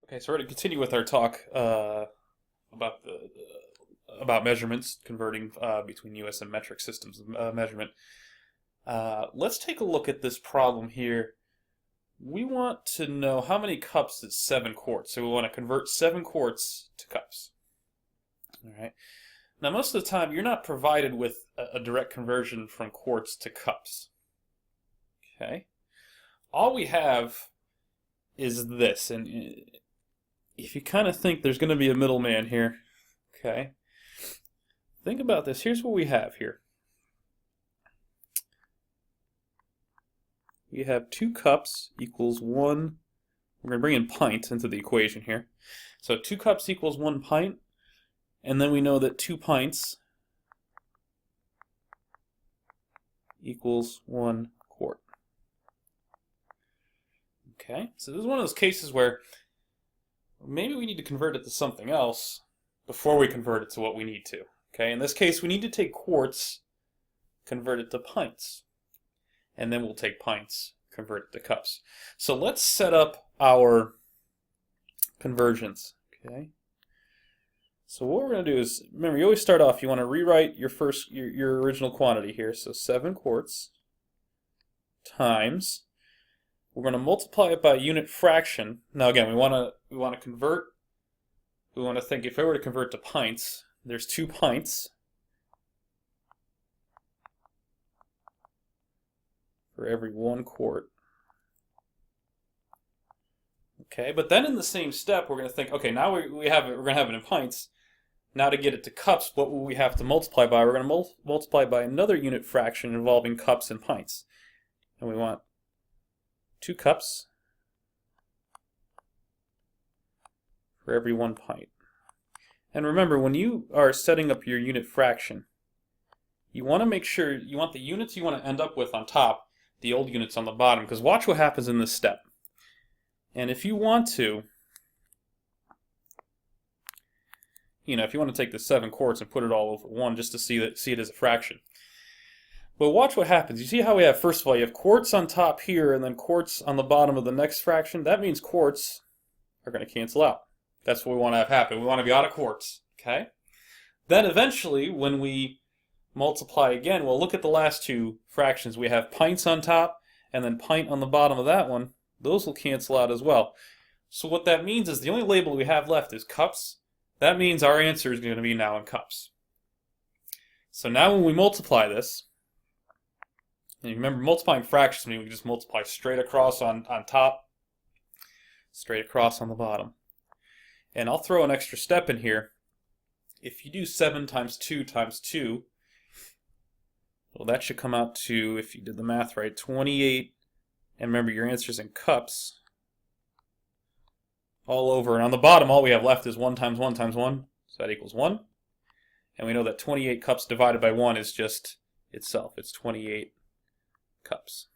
Okay, so we're going to continue with our talk about about measurements, converting between U.S. and metric systems of measurement. Let's take a look at this problem here. We want to know how many cups is 7 quarts. So we want to convert 7 quarts to cups. All right. Now, most of the time, you're not provided with a direct conversion from quarts to cups. Okay. All we have is this, and if you kind of think there's going to be a middleman here, okay, think about this. Here's what we have here. We have 2 cups equals 1. We're going to bring in pints into the equation here. So 2 cups equals 1 pint, and then we know that 2 pints equals 1 quart. Okay, so this is one of those cases where maybe we need to convert it to something else before we convert it to what we need to. Okay, in this case, we need to take quarts, convert it to pints, and then we'll take pints, convert it to cups. So let's set up our conversions. Okay. So what we're going to do is, remember, you always start off, you want to rewrite your original quantity here. So 7 quarts times, we're going to multiply it by a unit fraction. Now again, we want to convert. We want to think if I were to convert to pints, there's 2 pints for every 1 quart. Okay, but then in the same step, we're going to think, okay, now we're going to have it in pints. Now to get it to cups, what will we have to multiply by? We're going to multiply by another unit fraction involving cups and pints. And we want 2 cups for every 1 pint. And remember, when you are setting up your unit fraction, you want to make sure you want the units you want to end up with on top, the old units on the bottom, because watch what happens in this step. And if you want to, if you want to take the 7 quarts and put it all over 1 just to see it as a fraction. But watch what happens. You see how we have, first of all, you have quarts on top here and then quarts on the bottom of the next fraction? That means quarts are going to cancel out. That's what we want to have happen. We want to be out of quarts. Okay? Then eventually, when we multiply again, well, look at the last 2 fractions. We have pints on top and then pint on the bottom of that one. Those will cancel out as well. So what that means is the only label we have left is cups. That means our answer is going to be now in cups. So now when we multiply this, and you remember multiplying fractions means we just multiply straight across on top, straight across on the bottom. And I'll throw an extra step in here. If you do 7 times 2 times 2, well, that should come out to, if you did the math right, 28. And remember, your answer is in cups. All over. And on the bottom, all we have left is 1 times 1 times 1. So that equals 1. And we know that 28 cups divided by 1 is just itself. It's 28 cups.